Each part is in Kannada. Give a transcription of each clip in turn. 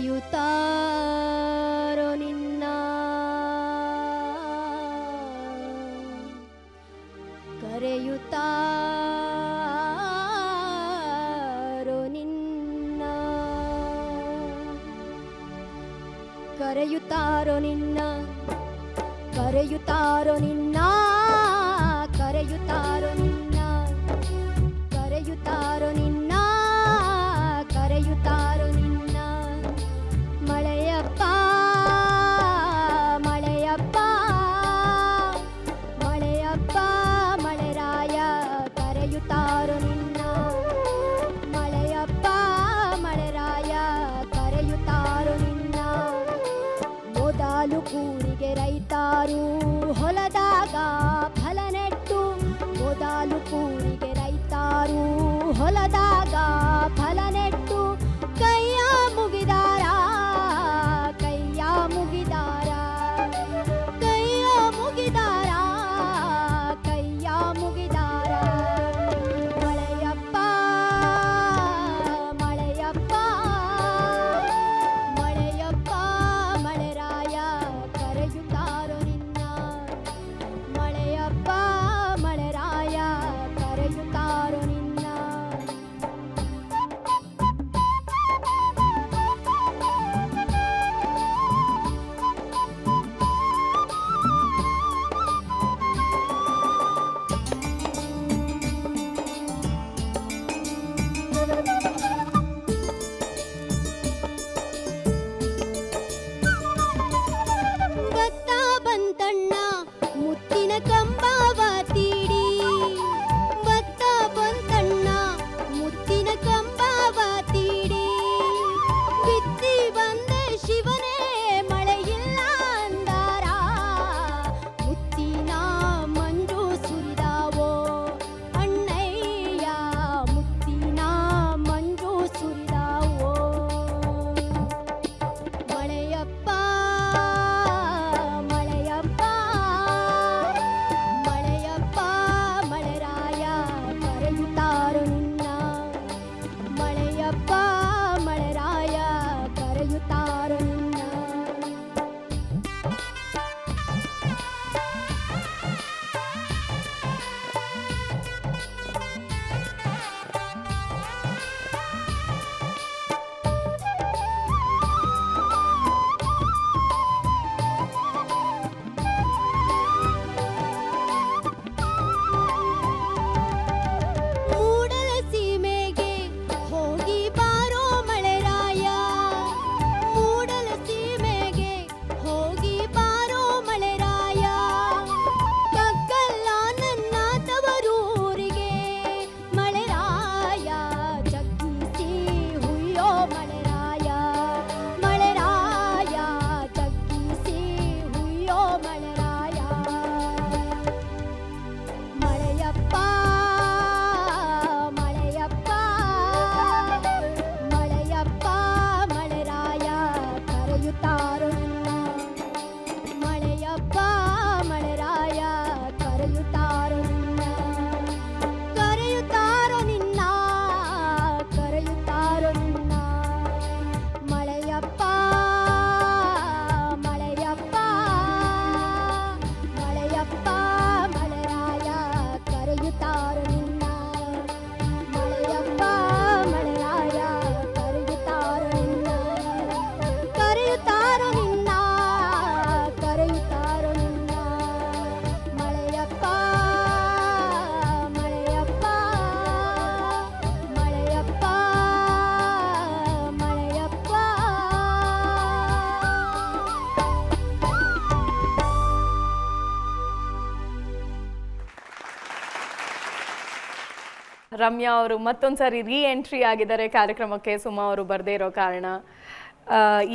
ಕರೆಯುತ್ತಾರೋ ನಿನ್ನ ಕರೆಯುತ್ತಾರೋ ನಿನ್ನ ಕರೆಯುತ್ತಾರೋ ನಿನ್ನ ಕರೆಯುತ್ತಾರೋ ನಿನ್ನ ಕರೆಯುತ್ತಾರೋ ನಿನ್ನ ಕರೆಯುತ್ತಾರೋ ನಿನ್ನ ಕರೆಯುತ್ತಾರೋ ನಿನ್ನ ಮಳೆಯಪ್ಪ ಮಳೆಯಪ್ಪ ಮಳೆಯಪ್ಪ ಮಳೆರಾಯ ಕರೆಯುತ್ತಾರೋ ನಿನ್ನ ಮಳೆಯಪ್ಪ ಮಳೆರಾಯ ಕರೆಯುತ್ತಾರೋ ನಿನ್ನ ಮೊದಲು ಕೂರಿಗೆ ರೈತಾರು ಹೊಲದಾಗ ಫಲ ನೆಟ್ಟು ಮೊದಲು ಕೂರಿಗೆ ರೈತಾರು ಹೊಲದಾಗ ಫಲ ನೆಟ್ಟು ಕೈಯ ಮುಗಿದಾರ ಕೈಯ ಮುಗಿದಾರ ಕೈಯ ಮುಗಿದಾರ ಕೈಯ ಮುಗಿದಾರ ಮಳೆಯಪ್ಪ ಮಳೆಯಪ್ಪ ಮಳೆಯಪ್ಪ ಮಳೆರಾಯ ಕರೆಯುತ್ತಾರೋ ನಿನ್ನ ಮಳೆಯಪ್ಪ ಮಳೆರಾಯ ಕರೆಯುತ್ತಾರೋ ನಿನ್ನ ಗತ್ತ ಬಂತಣ್ಣ ಮುತ್ತಿನ ಕಂಬವ ತೀಡಿ ಭತ್ತ ಬಂತಣ್ಣ ಮುತ್ತಿನ ಕಂಬವ ತೀಡಿ ಬಿತ್ತಿ ಬಂದೆ ಶಿವನೇ ಮಳೆಯಿಲ್ಲ ಅಂದಾರ ಮುತ್ತಿನ ಮಂಜು ಸುರಿದಾವೋ ಅಣ್ಣಯ್ಯ ಮುತ್ತಿನ ಮಂಜು ಸುರಿದಾವೋ ಮಳೆಯಪ್ಪ ಮಳೆಯಪ್ಪ ಮಳೆಯಪ್ಪ ಮಳೆರಾಯ ಕರೆಯುತ್ತಾರೋ ನಿನ್ನ ಮಳೆಯಪ್ಪ ಮಳೆರಾಯ ಕರೆಯುತ್ತಾರೋ ನಿನ್ನ ಮೂಡಲ ಸೀಮೆಗೆ ಹೋಗಿ ಬಾರೋ ಮಳೆರಾಯ ಮೂಡಲ ಸೀಮೆಗೆ ಹೋಗಿ ಬಾರೋ ಮಳೆರಾಯ ಕಗ್ಗಲ್ಲ ನನ್ನ ತವರೂರಿಗೆ ಮಳೆರಾಯ ಜಗ್ಗಿಸಿ ಹುಯ್ಯೋ ಮಳೆರಾಯ ಮಳೆರಾಯ ಜಗ್ಗಿಸಿ ಹುಯ್ಯೋ ಮಳೆರಾಯ ಮಳೆಯಪ್ಪ ಮಳೆಯಪ್ಪ ಮಳೆಯಪ್ಪ ಮಳೆರಾಯ ಕರೆಯುತ್ತಾರೋ ನಿನ್ನ ಮಳೆಯಪ್ಪ ಮಳೆರಾಯ ಕರೆಯುತ್ತಾರೋ ನಿನ್ನ ಕರೆಯುತ್ತಾರೋ ನಿನ್ನ ಕರೆಯುತ್ತಾರೋ ನಿನ್ನ ಮಳೆಯಪ್ಪ ಮಳೆಯಪ್ಪ ಮಳೆಯಪ್ಪ ಮಳೆರಾಯ ಕರೆಯುತ್ತಾರೋ ನಿನ್ನ ಮಳೆಯಪ್ಪ ಮಳೆರಾಯ ಕರೆಯುತ್ತಾರೋ ನಿನ್ನ ಕರೆಯುತ್ತಾರೋ ನಿನ್ನ ಕರೆಯುತ್ತಾರೋ ನಿನ್ನ ಮಳೆಯಪ್ಪ ಮಳೆಯಪ್ಪ ಮಳೆಯಪ್ಪ ಮಳೆಯಪ್ಪ ರಮ್ಯಾ ಅವರು ಮತ್ತೊಂದ್ಸರಿ ರೀ ಎಂಟ್ರಿ ಆಗಿದ್ದಾರೆ ಕಾರ್ಯಕ್ರಮಕ್ಕೆ. ಸುಮಾ ಅವರು ಬರದೇ ಇರೋ ಕಾರಣ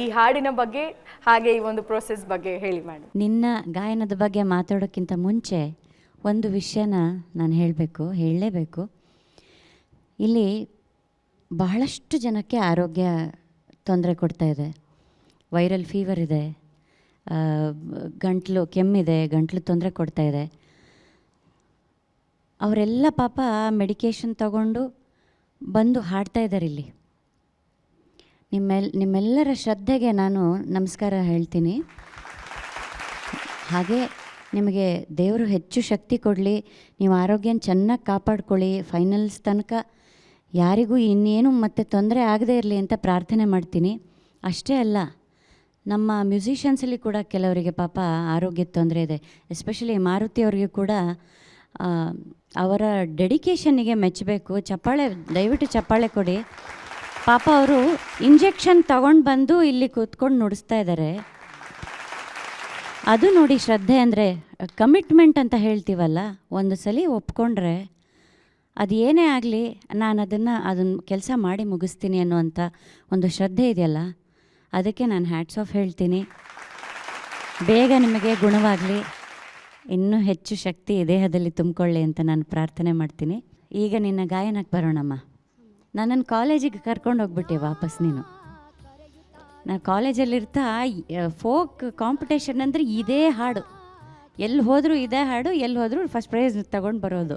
ಈ ಹಾಡಿನ ಬಗ್ಗೆ ಹಾಗೆ ಈ ಒಂದು ಪ್ರೋಸೆಸ್ ಬಗ್ಗೆ ಹೇಳಿ ಮಾಡಿ. ನಿನ್ನ ಗಾಯನದ ಬಗ್ಗೆ ಮಾತಾಡೋಕ್ಕಿಂತ ಮುಂಚೆ ಒಂದು ವಿಷಯನ ನಾನು ಹೇಳಲೇಬೇಕು. ಇಲ್ಲಿ ಬಹಳಷ್ಟು ಜನಕ್ಕೆ ಆರೋಗ್ಯ ತೊಂದರೆ ಕೊಡ್ತಾ ಇದೆ. ವೈರಲ್ ಫೀವರ್ ಇದೆ, ಗಂಟ್ಲು ಕೆಮ್ಮಿದೆ, ಗಂಟ್ಲು ತೊಂದರೆ ಕೊಡ್ತಾ ಇದೆ. ಅವರೆಲ್ಲ ಪಾಪ ಮೆಡಿಕೇಷನ್ ತಗೊಂಡು ಬಂದು ಹಾಡ್ತಾ ಇದ್ದಾರೆ ಇಲ್ಲಿ. ನಿಮ್ಮೆಲ್ಲರ ಶ್ರದ್ಧೆಗೆ ನಾನು ನಮಸ್ಕಾರ ಹೇಳ್ತೀನಿ. ಹಾಗೆ ನಿಮಗೆ ದೇವರು ಹೆಚ್ಚು ಶಕ್ತಿ ಕೊಡಲಿ, ನೀವು ಆರೋಗ್ಯನ ಚೆನ್ನಾಗಿ ಕಾಪಾಡ್ಕೊಳ್ಳಿ, ಫೈನಲ್ಸ್ ತನಕ ಯಾರಿಗೂ ಇನ್ನೇನು ಮತ್ತೆ ತೊಂದರೆ ಆಗದೇ ಇರಲಿ ಅಂತ ಪ್ರಾರ್ಥನೆ ಮಾಡ್ತೀನಿ. ಅಷ್ಟೇ ಅಲ್ಲ, ನಮ್ಮ ಮ್ಯೂಸಿಷಿಯನ್ಸಲ್ಲಿ ಕೂಡ ಕೆಲವರಿಗೆ ಪಾಪ ಆರೋಗ್ಯದ ತೊಂದರೆ ಇದೆ. ಎಸ್ಪೆಷಲಿ ಮಾರುತಿ ಅವರಿಗೆ ಕೂಡ ಅವರ ಡೆಡಿಕೇಷನ್ನಿಗೆ ಮೆಚ್ಚಬೇಕು. ಚಪ್ಪಾಳೆ, ದಯವಿಟ್ಟು ಚಪ್ಪಾಳೆ ಕೊಡಿ. ಪಾಪ ಅವರು ಇಂಜೆಕ್ಷನ್ ತಗೊಂಡು ಬಂದು ಇಲ್ಲಿ ಕೂತ್ಕೊಂಡು ನುಡಿಸ್ತಾ ಇದ್ದಾರೆ. ಅದು ನೋಡಿ ಶ್ರದ್ಧೆ ಅಂದರೆ, ಕಮಿಟ್ಮೆಂಟ್ ಅಂತ ಹೇಳ್ತೀವಲ್ಲ, ಒಂದು ಸಲ ಒಪ್ಕೊಂಡ್ರೆ ಅದು ಏನೇ ಆಗಲಿ ನಾನು ಅದನ್ನು ಕೆಲಸ ಮಾಡಿ ಮುಗಿಸ್ತೀನಿ ಅನ್ನುವಂಥ ಒಂದು ಶ್ರದ್ಧೆ ಇದೆಯಲ್ಲ, ಅದಕ್ಕೆ ನಾನು ಹ್ಯಾಟ್ಸ್ ಆಫ್ ಹೇಳ್ತೀನಿ. ಬೇಗ ನಿಮಗೆ ಗುಣವಾಗಲಿ, ಇನ್ನೂ ಹೆಚ್ಚು ಶಕ್ತಿ ದೇಹದಲ್ಲಿ ತುಂಬಿಕೊಳ್ಳಿ ಅಂತ ನಾನು ಪ್ರಾರ್ಥನೆ ಮಾಡ್ತೀನಿ. ಈಗ ನಿನ್ನ ಗಾಯನಕ್ಕೆ ಬರೋಣಮ್ಮ. ನನ್ನನ್ನು ಕಾಲೇಜಿಗೆ ಕರ್ಕೊಂಡು ಹೋಗ್ಬಿಟ್ಟೆ ವಾಪಸ್ ನೀನು. ನಾನು ಕಾಲೇಜಲ್ಲಿರ್ತಾ ಫೋಕ್ ಕಾಂಪಿಟೇಷನ್ ಅಂದರೆ ಇದೇ ಹಾಡು, ಎಲ್ಲಿ ಹೋದರೂ ಇದೇ ಹಾಡು, ಎಲ್ಲಿ ಹೋದರೂ ಫಸ್ಟ್ ಪ್ರೈಸ್ ತಗೊಂಡು ಬರೋದು.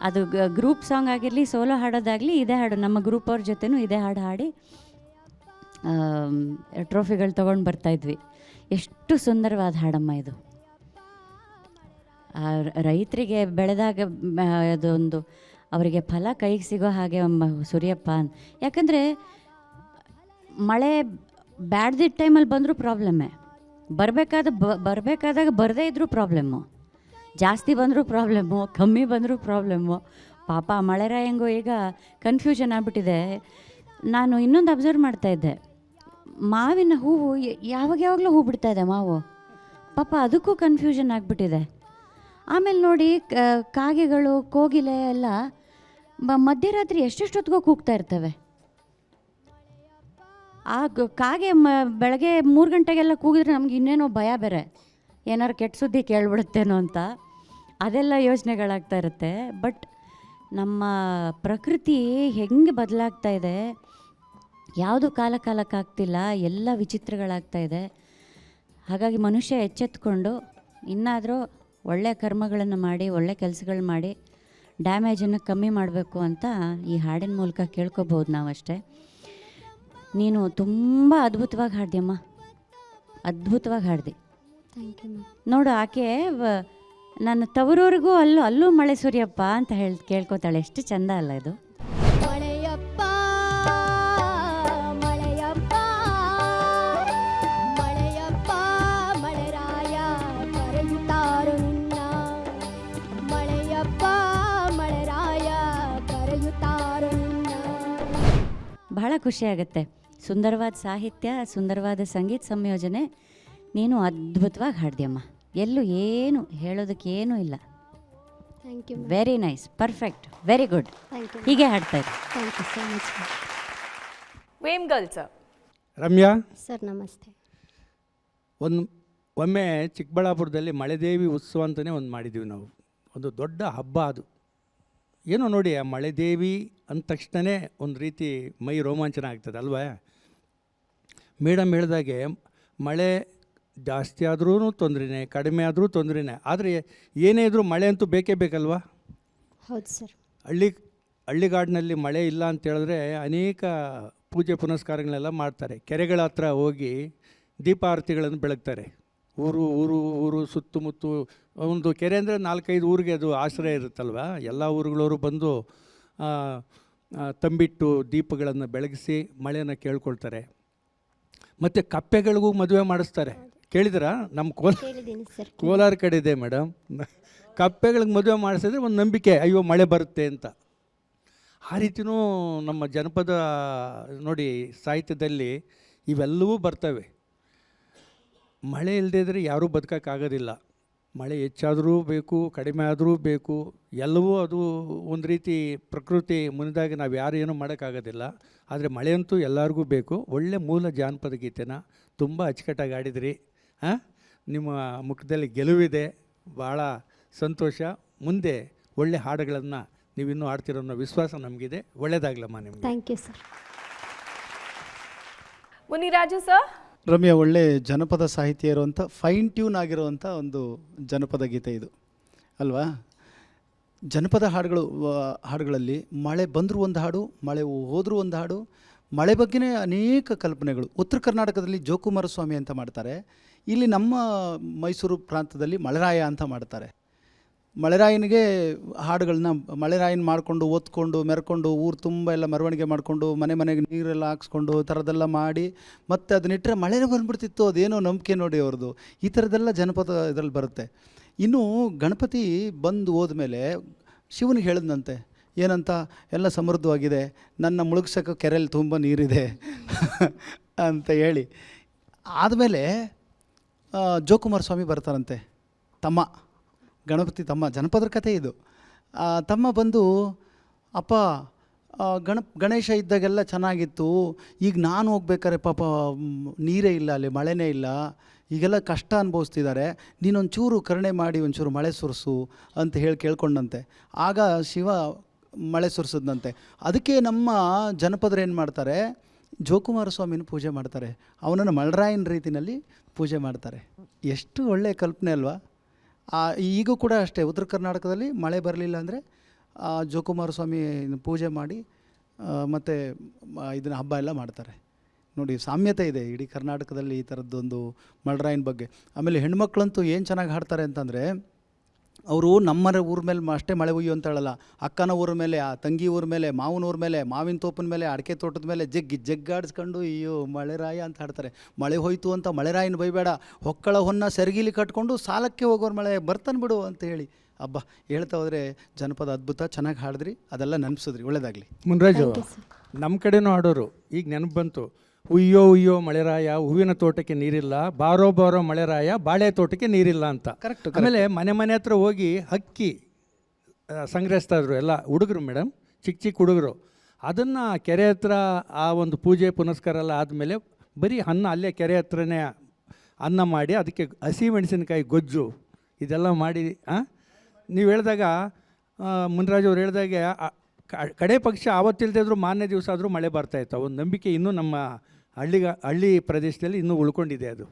ಅದು ಗ್ರೂಪ್ ಸಾಂಗ್ ಆಗಿರಲಿ, ಸೋಲೋ ಹಾಡೋದಾಗಲಿ ಇದೇ ಹಾಡು. ನಮ್ಮ ಗ್ರೂಪ್ ಅವ್ರ ಜೊತೆನೂ ಇದೇ ಹಾಡು ಹಾಡಿ ಟ್ರೋಫಿಗಳು ತೊಗೊಂಡು ಬರ್ತಾಯಿದ್ವಿ. ಎಷ್ಟು ಸುಂದರವಾದ ಹಾಡಮ್ಮ ಇದು. ರೈತರಿಗೆ ಬೆಳೆದಾಗ ಅದೊಂದು ಅವರಿಗೆ ಫಲ ಕೈಗೆ ಸಿಗೋ ಹಾಗೆ ಸೂರ್ಯಪ್ಪ. ಯಾಕಂದರೆ ಮಳೆ ಬ್ಯಾಡ್ದಿದ್ದ ಟೈಮಲ್ಲಿ ಬಂದರೂ ಪ್ರಾಬ್ಲಮ್ಮೇ, ಬರಬೇಕಾದಾಗ ಬರದೇ ಇದ್ದರೂ ಪ್ರಾಬ್ಲಮ್ಮು, ಜಾಸ್ತಿ ಬಂದರೂ ಪ್ರಾಬ್ಲಮ್ಮು, ಕಮ್ಮಿ ಬಂದರೂ ಪ್ರಾಬ್ಲಮ್ಮು. ಪಾಪ ಮಳೆರಾಯಂಗೂ ಈಗ ಕನ್ಫ್ಯೂಷನ್ ಆಗಿಬಿಟ್ಟಿದೆ. ನಾನು ಇನ್ನೊಂದು ಅಬ್ಸರ್ವ್ ಮಾಡ್ತಾಯಿದ್ದೆ, ಮಾವಿನ ಹೂವು ಯಾವಾಗಲೂ ಹೂ ಬಿಡ್ತಾಯಿದೆ ಮಾವು, ಪಾಪ ಅದಕ್ಕೂ ಕನ್ಫ್ಯೂಷನ್ ಆಗಿಬಿಟ್ಟಿದೆ. ಆಮೇಲೆ ನೋಡಿ ಕಾಗೆಗಳು, ಕೋಗಿಲೆ ಎಲ್ಲ ಮಧ್ಯರಾತ್ರಿ ಎಷ್ಟೆಷ್ಟೊತ್ತಿಗೋ ಕೂಗ್ತಾ ಇರ್ತವೆ. ಆ ಕಾಗೆ ಬೆಳಗ್ಗೆ 3 ಗಂಟೆಗೆಲ್ಲ ಕೂಗಿದ್ರೆ ನಮ್ಗೆ ಇನ್ನೇನೋ ಭಯ ಬೇರೆ, ಏನಾರು ಕೆಟ್ಟ ಸುದ್ದಿ ಕೇಳ್ಬಿಡುತ್ತೇನೋ ಅಂತ, ಅದೆಲ್ಲ ಯೋಚನೆಗಳಾಗ್ತಾ ಇರುತ್ತೆ. ಬಟ್ ನಮ್ಮ ಪ್ರಕೃತಿ ಹೆಂಗೆ ಬದಲಾಗ್ತಾ ಇದೆ, ಯಾವುದು ಕಾಲಕ್ಕಾಗ್ತಿಲ್ಲ, ಎಲ್ಲ ವಿಚಿತ್ರಗಳಾಗ್ತಾ ಇದೆ. ಹಾಗಾಗಿ ಮನುಷ್ಯ ಎಚ್ಚೆತ್ಕೊಂಡು ಇನ್ನಾದರೂ ಒಳ್ಳೆಯ ಕರ್ಮಗಳನ್ನು ಮಾಡಿ, ಒಳ್ಳೆ ಕೆಲಸಗಳು ಮಾಡಿ ಡ್ಯಾಮೇಜನ್ನು ಕಮ್ಮಿ ಮಾಡಬೇಕು ಅಂತ ಈ ಹಾಡಿನ ಮೂಲಕ ಕೇಳ್ಕೊಬೋದು ನಾವಷ್ಟೇ. ನೀನು ತುಂಬ ಅದ್ಭುತವಾಗಿ ಹಾಡ್ದಿಯಮ್ಮ, ಅದ್ಭುತವಾಗಿ ಹಾಡ್ದಿ. Thank you ma'am. ನೋಡು, ಆಕೆ ನನ್ನ ತವರೂರಿಗೂ ಅಲ್ಲೂ ಮಳೆ ಸುರಿಯಪ್ಪ ಅಂತ ಕೇಳ್ಕೊತಾಳೆ. ಎಷ್ಟು ಚಂದ ಅಲ್ಲ ಇದು. ಮಳೆಯಪ್ಪ ಮಳೆಯಪ್ಪ ಮಳೆಯಪ್ಪ ಮಳೆರಾಯ ಕರೆಯುತ್ತಾರು ನಿನ್ನ, ಮಳೆಯಪ್ಪ ಮಳೆರಾಯ ಕರೆಯುತ್ತಾರು ನಿನ್ನ. ಬಹಳ ಖುಷಿಯಾಗತ್ತೆ. ಸುಂದರವಾದ ಸಾಹಿತ್ಯ, ಸುಂದರವಾದ ಸಂಗೀತ ಸಂಯೋಜನೆ, ನೀನು ಅದ್ಭುತವಾಗಿ ಹಾಡ್ದಿಯಮ್ಮ. ಎಲ್ಲೂ ಏನು ಹೇಳೋದಕ್ಕೆ ಏನೂ ಇಲ್ಲ. Thank you ma'am. Very nice, perfect, very good. Thank you. ಹೀಗೆ ಹಾಡ್ತಾ ಇರಿ. Thank you so much Vemgal sir. Ramya, sir. ನಮಸ್ತೆ. ಒಮ್ಮೆ ಚಿಕ್ಕಬಳ್ಳಾಪುರದಲ್ಲಿ ಮಳೆದೇವಿ ಉತ್ಸವ ಅಂತಲೇ ಒಂದು ಮಾಡಿದ್ದೀವಿ ನಾವು. ಒಂದು ದೊಡ್ಡ ಹಬ್ಬ ಅದು. ಏನೋ ನೋಡಿ, ಆ ಮಳೆದೇವಿ ಅಂದ ತಕ್ಷಣವೇ ಒಂದು ರೀತಿ ಮೈ ರೋಮಾಂಚನ ಆಗ್ತದೆ ಅಲ್ವಾ. ಮೇಡಮ್ ಹೇಳ್ದಾಗೆ ಮಳೆ ಜಾಸ್ತಿ ಆದ್ರೂ ತೊಂದರೆನೇ, ಕಡಿಮೆ ಆದರೂ ತೊಂದರೆನೇ. ಆದರೆ ಏನೇ ಇದ್ದರೂ ಮಳೆ ಅಂತೂ ಬೇಕೇ ಬೇಕಲ್ವಾ. ಹೌದು ಸರ್. ಹಳ್ಳಿಗಾಡಿನಲ್ಲಿ ಮಳೆ ಇಲ್ಲ ಅಂತ ಹೇಳಿದ್ರೆ ಅನೇಕ ಪೂಜೆ ಪುನಸ್ಕಾರಗಳೆಲ್ಲ ಮಾಡ್ತಾರೆ. ಕೆರೆಗಳ ಹತ್ರ ಹೋಗಿ ದೀಪಾರತಿಗಳನ್ನು ಬೆಳಗ್ತಾರೆ. ಊರು ಸುತ್ತಮುತ್ತ ಒಂದು ಕೆರೆ ಅಂದರೆ 4-5 ಊರಿಗೆ ಅದು ಆಶ್ರಯ ಇರುತ್ತಲ್ವ. ಎಲ್ಲ ಊರುಗಳವರು ಬಂದು ತಂಬಿಟ್ಟು ದೀಪಗಳನ್ನು ಬೆಳಗಿಸಿ ಮಳೆಯನ್ನು ಕೇಳ್ಕೊಳ್ತಾರೆ. ಮತ್ತು ಕಪ್ಪೆಗಳಿಗೂ ಮದುವೆ ಮಾಡಿಸ್ತಾರೆ. ಕೇಳಿದಿರಾ? ನಮ್ಮ ಕೇಳಿದ್ದೀನಿ ಸರ್. ಕೋಲಾರ ಕಡೆ ಇದೆ ಮೇಡಮ್. ಕಪ್ಪೆಗಳಿಗೆ ಮದುವೆ ಮಾಡಿಸಿದ್ರೆ ಒಂದು ನಂಬಿಕೆ, ಅಯ್ಯೋ ಮಳೆ ಬರುತ್ತೆ ಅಂತ. ಆ ರೀತಿಯೂ ನಮ್ಮ ಜನಪದ ನೋಡಿ ಸಾಹಿತ್ಯದಲ್ಲಿ ಇವೆಲ್ಲವೂ ಬರ್ತವೆ. ಮಳೆ ಇಲ್ಲದೇ ಇದ್ದರೆ ಯಾರೂ ಬದುಕೋಕ್ಕಾಗೋದಿಲ್ಲ. ಮಳೆ ಹೆಚ್ಚಾದರೂ ಬೇಕು, ಕಡಿಮೆ ಆದರೂ ಬೇಕು, ಎಲ್ಲವೂ ಅದು ಒಂದು ರೀತಿ ಪ್ರಕೃತಿ ಮುನಿದಾಗ ನಾವು ಯಾರು ಏನೂ ಮಾಡೋಕ್ಕಾಗೋದಿಲ್ಲ. ಆದರೆ ಮಳೆಯಂತೂ ಎಲ್ಲರಿಗೂ ಬೇಕು. ಒಳ್ಳೆ ಮೂಲ ಜಾನಪದ ಗೀತೆನ ತುಂಬ ಅಚ್ಚುಕಟ್ಟಾಗಿ ಆಡಿದ್ರಿ. ನಿಮ್ಮ ಮುಖದಲ್ಲಿ ಗೆಲುವಿದೆ, ಭಾಳ ಸಂತೋಷ. ಮುಂದೆ ಒಳ್ಳೆ ಹಾಡುಗಳನ್ನು ನೀವಿನ್ನೂ ಆಡ್ತಿರೋ ಅನ್ನೋ ವಿಶ್ವಾಸ ನಮಗಿದೆ. ಒಳ್ಳೆಯದಾಗಲಮ್ಮ ನಿಮಗೆ. Thank you sir. Muniraju sir. Ramya, ಒಳ್ಳೆ ಜನಪದ ಸಾಹಿತ್ಯ ಇರುವಂಥ, ಫೈನ್ ಟ್ಯೂನ್ ಆಗಿರುವಂಥ ಒಂದು ಜನಪದ ಗೀತೆ ಇದು ಅಲ್ವಾ. ಜನಪದ ಹಾಡುಗಳಲ್ಲಿ ಮಳೆ ಬಂದರೂ ಒಂದು ಹಾಡು, ಮಳೆ ಹೋದರೂ ಒಂದು ಹಾಡು, ಮಳೆ ಬಗ್ಗೆನೇ ಅನೇಕ ಕಲ್ಪನೆಗಳು. ಉತ್ತರ ಕರ್ನಾಟಕದಲ್ಲಿ ಜೋಕುಮಾರಸ್ವಾಮಿ ಅಂತ ಮಾಡ್ತಾರೆ, ಇಲ್ಲಿ ನಮ್ಮ ಮೈಸೂರು ಪ್ರಾಂತದಲ್ಲಿ ಮಳೆರಾಯ ಅಂತ ಮಾಡ್ತಾರೆ. ಮಳೆರಾಯನಿಗೆ ಹಾಡುಗಳನ್ನ ಮಳೆರಾಯನ ಮಾಡಿಕೊಂಡು ಓದ್ಕೊಂಡು ಮೆರ್ಕೊಂಡು ಊರು ತುಂಬ ಎಲ್ಲ ಮೆರವಣಿಗೆ ಮಾಡಿಕೊಂಡು ಮನೆಗೆ ನೀರೆಲ್ಲ ಹಾಕ್ಸ್ಕೊಂಡು ಥರದ್ದೆಲ್ಲ ಮಾಡಿ ಮತ್ತು ಅದನ್ನಿಟ್ಟರೆ ಮಳೆನೇ ಬಂದ್ಬಿಡ್ತಿತ್ತು. ಅದೇನೋ ನಂಬಿಕೆ ನೋಡಿ ಅವ್ರದ್ದು. ಈ ಥರದ್ದೆಲ್ಲ ಜನಪದ ಇದರಲ್ಲಿ ಬರುತ್ತೆ. ಇನ್ನು ಗಣಪತಿ ಬಂದು ಹೋದ್ಮೇಲೆ ಶಿವನಿಗೆ ಹೇಳಿದ್ನಂತೆ, ಏನಂತ, ಎಲ್ಲ ಸಮೃದ್ಧವಾಗಿದೆ, ನನ್ನ ಮುಳುಗ್ಸೋಕ್ಕೆ ಕೆರೆಯಲ್ಲಿ ತುಂಬ ನೀರಿದೆ ಅಂತ ಹೇಳಿ. ಆದಮೇಲೆ ಜೋಕುಮಾರಸ್ವಾಮಿ ಬರ್ತಾರಂತೆ, ತಮ್ಮ ಗಣಪತಿ ತಮ್ಮ, ಜನಪದರ ಕಥೆ ಇದು. ತಮ್ಮ ಬಂದು, ಅಪ್ಪ ಗಣೇಶ ಇದ್ದಾಗೆಲ್ಲ ಚೆನ್ನಾಗಿತ್ತು, ಈಗ ನಾನು ಹೋಗ್ಬೇಕಾದ್ರೆ ಪಾಪ ನೀರೇ ಇಲ್ಲ, ಅಲ್ಲಿ ಮಳೆನೇ ಇಲ್ಲ, ಈಗೆಲ್ಲ ಕಷ್ಟ ಅನುಭವಿಸ್ತಿದ್ದಾರೆ, ನೀನೊಂಚೂರು ಕರುಣೆ ಮಾಡಿ ಒಂಚೂರು ಮಳೆ ಸುರಿಸು ಅಂತ ಹೇಳಿ ಕೇಳ್ಕೊಂಡಂತೆ. ಆಗ ಶಿವ ಮಳೆ ಸುರಿಸಿದ್ನಂತೆ. ಅದಕ್ಕೆ ನಮ್ಮ ಜನಪದರು ಏನು ಮಾಡ್ತಾರೆ, ಜೋಕುಮಾರಸ್ವಾಮಿನ ಪೂಜೆ ಮಾಡ್ತಾರೆ, ಅವನನ್ನು ಮಳೆರಾಯನ ರೀತಿಯಲ್ಲಿ ಪೂಜೆ ಮಾಡ್ತಾರೆ. ಎಷ್ಟು ಒಳ್ಳೆಯ ಕಲ್ಪನೆ ಅಲ್ವಾ? ಈಗೂ ಕೂಡ ಅಷ್ಟೇ, ಉತ್ತರ ಕರ್ನಾಟಕದಲ್ಲಿ ಮಳೆ ಬರಲಿಲ್ಲ ಅಂದರೆ ಜೋಕುಮಾರಸ್ವಾಮಿ ಪೂಜೆ ಮಾಡಿ ಮತ್ತು ಇದನ್ನು ಹಬ್ಬ ಎಲ್ಲ ಮಾಡ್ತಾರೆ. ನೋಡಿ, ಸಾಮ್ಯತೆ ಇದೆ ಇಡೀ ಕರ್ನಾಟಕದಲ್ಲಿ ಈ ಥರದ್ದೊಂದು ಮಳೆರಾಯನ ಬಗ್ಗೆ. ಆಮೇಲೆ ಹೆಣ್ಮಕ್ಳಂತೂ ಏನು ಚೆನ್ನಾಗಿ ಹಾಡ್ತಾರೆ ಅಂತಂದರೆ, ಅವರು ನಮ್ಮ ಊರ ಮೇಲೆ ಅಷ್ಟೇ ಮಳೆ ಹುಯ್ಯು ಅಂತ ಹೇಳಲ್ಲ, ಅಕ್ಕನ ಊರ ಮೇಲೆ, ಆ ತಂಗಿ ಊರ ಮೇಲೆ, ಮಾವನ ಊರ ಮೇಲೆ, ಮಾವಿನ ತೋಪಿನ ಮೇಲೆ, ಅಡಿಕೆ ತೋಟದ ಮೇಲೆ ಜಗ್ಗಾಡಿಸ್ಕೊಂಡು ಅಯ್ಯೋ ಮಳೆರಾಯ ಅಂತ ಹಾಡ್ತಾರೆ. ಮಳೆ ಹೋಯ್ತು ಅಂತ ಮಳೆರಾಯನ ಬೈಬೇಡ, ಹೊಕ್ಕಳ ಹೊನ್ನ ಸೆರಗಿಲಿ ಕಟ್ಕೊಂಡು ಸಾಲಕ್ಕೆ ಹೋಗೋರು ಮಳೆ ಬರ್ತಾನೆ ಬಿಡು ಅಂತ ಹೇಳಿ. ಹಬ್ಬ ಹೇಳ್ತಾ ಹೋದರೆ ಜನಪದ ಅದ್ಭುತ. ಚೆನ್ನಾಗಿ ಹಾಡಿದ್ರಿ, ಅದೆಲ್ಲ ನೆನಪಿಸಿದ್ರಿ, ಒಳ್ಳೇದಾಗಲಿ. ಮುನ್ರಾಜು, ನಮ್ಮ ಕಡೆನೂ ಹಾಡೋರು. ಈಗ ನೆನಪು ಬಂತು, ಉಯ್ಯೋ ಉಯ್ಯೋ ಮಳೆರಾಯ, ಹೂವಿನ ತೋಟಕ್ಕೆ ನೀರಿಲ್ಲ, ಬಾರೋ ಬಾರೋ ಮಳೆರಾಯ, ಬಾಳೆ ತೋಟಕ್ಕೆ ನೀರಿಲ್ಲ ಅಂತ. ಕರೆಕ್ಟ್. ಆಮೇಲೆ ಮನೆ ಹತ್ರ ಹೋಗಿ ಅಕ್ಕಿ ಸಂಗ್ರಹಿಸ್ತಾ ಇದ್ರು ಎಲ್ಲ ಹುಡುಗರು ಮೇಡಮ್, ಚಿಕ್ಕ ಹುಡುಗರು. ಅದನ್ನು ಕೆರೆ ಹತ್ರ ಆ ಒಂದು ಪೂಜೆ ಪುನಸ್ಕಾರ ಎಲ್ಲ ಆದಮೇಲೆ ಬರೀ ಅನ್ನ ಅಲ್ಲೇ ಕೆರೆ ಹತ್ರನೇ ಅನ್ನ ಮಾಡಿ ಅದಕ್ಕೆ ಹಸಿ ಮೆಣಸಿನಕಾಯಿ ಗೊಜ್ಜು ಇದೆಲ್ಲ ಮಾಡಿ ನೀವು ಹೇಳಿದಾಗ ಮುನ್ರಾಜ್ ಅವ್ರು ಹೇಳಿದಾಗೆ ಕಡೆ ಪಕ್ಷ ಆವತ್ತಿಲ್ದಿದ್ರು ಮಾರನೇ ದಿವಸ ಆದರೂ ಮಳೆ ಬರ್ತಾಯಿತ್ತು. ಒಂದು ನಂಬಿಕೆ ಇನ್ನೂ ನಮ್ಮ ಹಳ್ಳಿ ಪ್ರದೇಶದಲ್ಲಿ ಇನ್ನೂ ಉಳ್ಕೊಂಡಿದೆ ಅದು.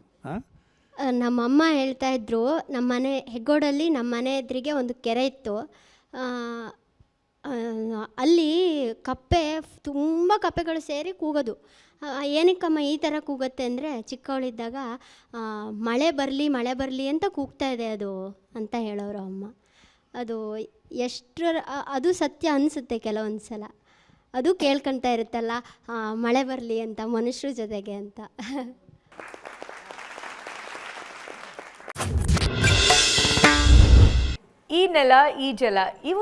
ನಮ್ಮಮ್ಮ ಹೇಳ್ತಾ ಇದ್ರು, ನಮ್ಮ ಮನೆ ಹೆಗ್ಗೋಡಲ್ಲಿ ನಮ್ಮ ಮನೆ ಎದುರಿಗೆ ಒಂದು ಕೆರೆ ಇತ್ತು. ಅಲ್ಲಿ ಕಪ್ಪೆ, ತುಂಬ ಕಪ್ಪೆಗಳು ಸೇರಿ ಕೂಗೋದು. ಏನಕ್ಕಮ್ಮ ಈ ಥರ ಕೂಗುತ್ತೆ ಅಂದರೆ, ಚಿಕ್ಕವಳಿದ್ದಾಗ ಮಳೆ ಬರಲಿ ಅಂತ ಕೂಗ್ತಾ ಇದೆ ಅದು ಅಂತ ಹೇಳೋರು ಅಮ್ಮ. ಅದು ಅದು ಸತ್ಯ ಅನಿಸುತ್ತೆ ಕೆಲವೊಂದು ಸಲ. ಅದು ಕೇಳ್ಕೊಳ್ತಾ ಇರುತ್ತಲ್ಲ, ಮಳೆ ಬರಲಿ ಅಂತ ಮನುಷ್ಯರ ಜೊತೆಗೆ ಅಂತ. ಈ ನೆಲ ಈ ಜಲ ಇವು